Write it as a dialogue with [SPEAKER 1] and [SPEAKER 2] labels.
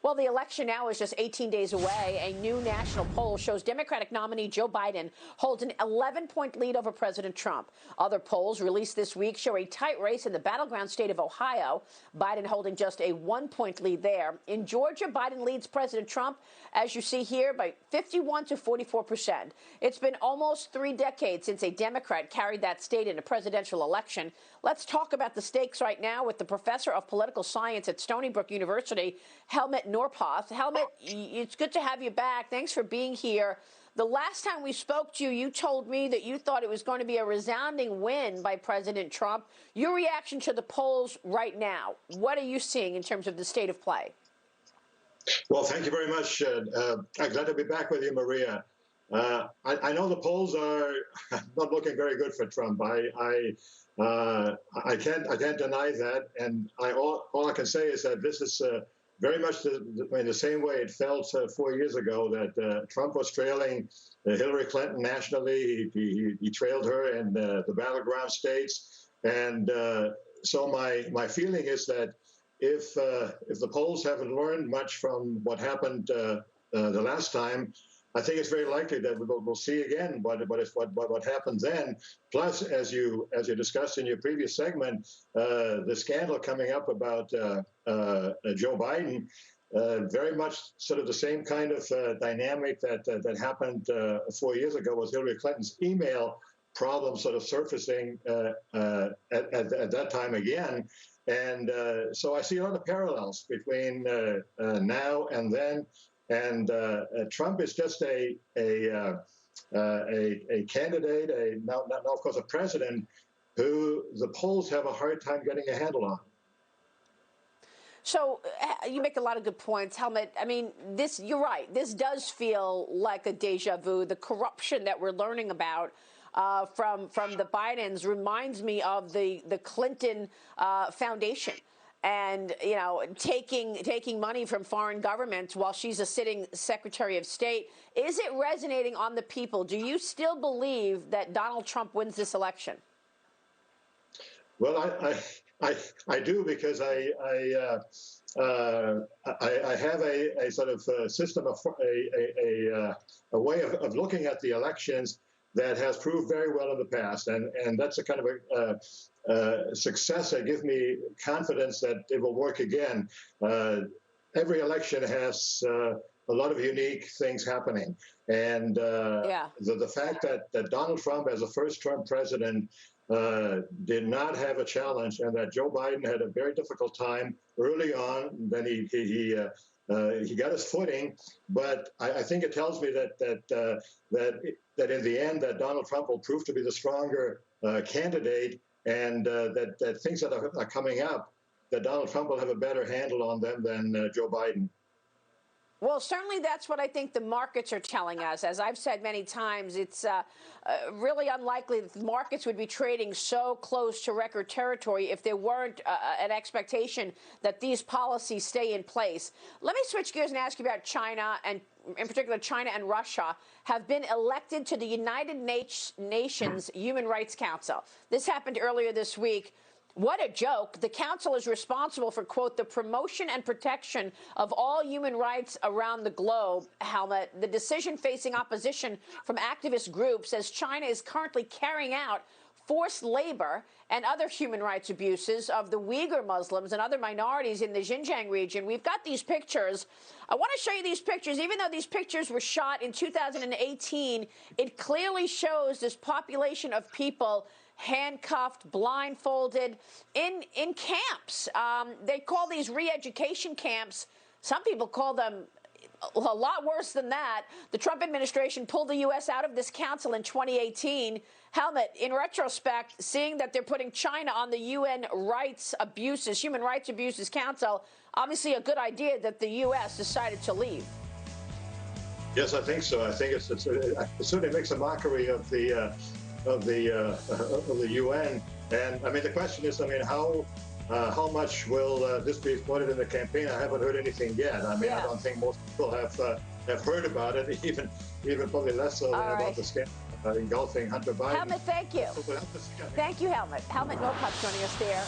[SPEAKER 1] Well, the election now is just 18 days away. A new national poll shows Democratic nominee Joe Biden holds an 11-point lead over President Trump. Other polls released this week show a tight race in the battleground state of Ohio, Biden holding just a 1-point lead there. In Georgia, Biden leads President Trump, as you see here, by 51 to 44%. It's been almost 3 decades since a Democrat carried that state in a presidential election. Let's talk about the stakes right now with the professor of political science at Stony Brook University, Helmut Norpoth. Helmut, it's good to have you back. Thanks for being here. The last time we spoke to you, you told me that you thought it was going to be a resounding win by President Trump. Your reaction to the polls right now, what are you seeing in terms of the state of play?
[SPEAKER 2] Well, thank you very much. I'm glad to be back with you, Maria. I know the polls are not looking very good for Trump. I can't deny that, and all I can say is that this is very much the same way it felt 4 years ago, that Trump was trailing Hillary Clinton nationally. He trailed her in the battleground states, and so my feeling is that if the polls haven't learned much from what happened the last time, I think it's very likely that we'll see again what happened then. Plus, as you discussed in your previous segment, the scandal coming up about Joe Biden, very much sort of the same kind of dynamic that happened 4 years ago with Hillary Clinton's email problem sort of surfacing at that time again. And so I see a lot of parallels between now and then. And Trump is just a candidate, now of course a president, who the polls have a hard time getting a handle on.
[SPEAKER 1] So you make a lot of good points, Helmut. I mean, you're right. This does feel like a deja vu. The corruption that we're learning about from the Bidens reminds me of the Clinton Foundation. And, you know, taking money from foreign governments while she's a sitting Secretary of State. Is it resonating on the people? Do you still believe that Donald Trump wins this election?
[SPEAKER 2] Well, I do, because I have a sort of system of a way of looking at the elections that has proved very well in the past, and that's a kind of a success that gives me confidence that it will work again. Every election has a lot of unique things happening, and the fact that Donald Trump, as a first-term president, did not have a challenge, and that Joe Biden had a very difficult time early on. Then he got his footing, but I think it tells me that in the end, that Donald Trump will prove to be the stronger candidate, and that things that are coming up, that Donald Trump will have a better handle on them than Joe Biden.
[SPEAKER 1] Well, certainly that's what I think the markets are telling us. As I've said many times, it's really unlikely that the markets would be trading so close to record territory if there weren't an expectation that these policies stay in place. Let me switch gears and ask you about China, and in particular China and Russia have been elected to the United Nations Human Rights Council. This happened earlier this week. What a joke. The council is responsible for, quote, the promotion and protection of all human rights around the globe. Helmut, the decision facing opposition from activist groups as China is currently carrying out forced labor and other human rights abuses of the Uyghur Muslims and other minorities in the Xinjiang region. We've got these pictures. I want to show you these pictures. Even though these pictures were shot in 2018, it clearly shows this population of people handcuffed, blindfolded, in camps. They call these re-education camps. Some people call them a lot worse than that. The Trump administration pulled the U.S. out of this council in 2018. Helmut, in retrospect, seeing that they're putting China on the UN Human Rights Abuses Council, obviously a good idea that the U.S. decided to leave.
[SPEAKER 2] Yes, I think so. I think it certainly makes a mockery of the UN. And I mean, the question is, I mean, how much will this be exploited in the campaign? I haven't heard anything yet. I mean, I don't think most people have heard about it, even probably less so than about the scandal engulfing Hunter Biden.
[SPEAKER 1] Helmut, thank you. Thank you, Helmut. Helmut Norpoth joining us there.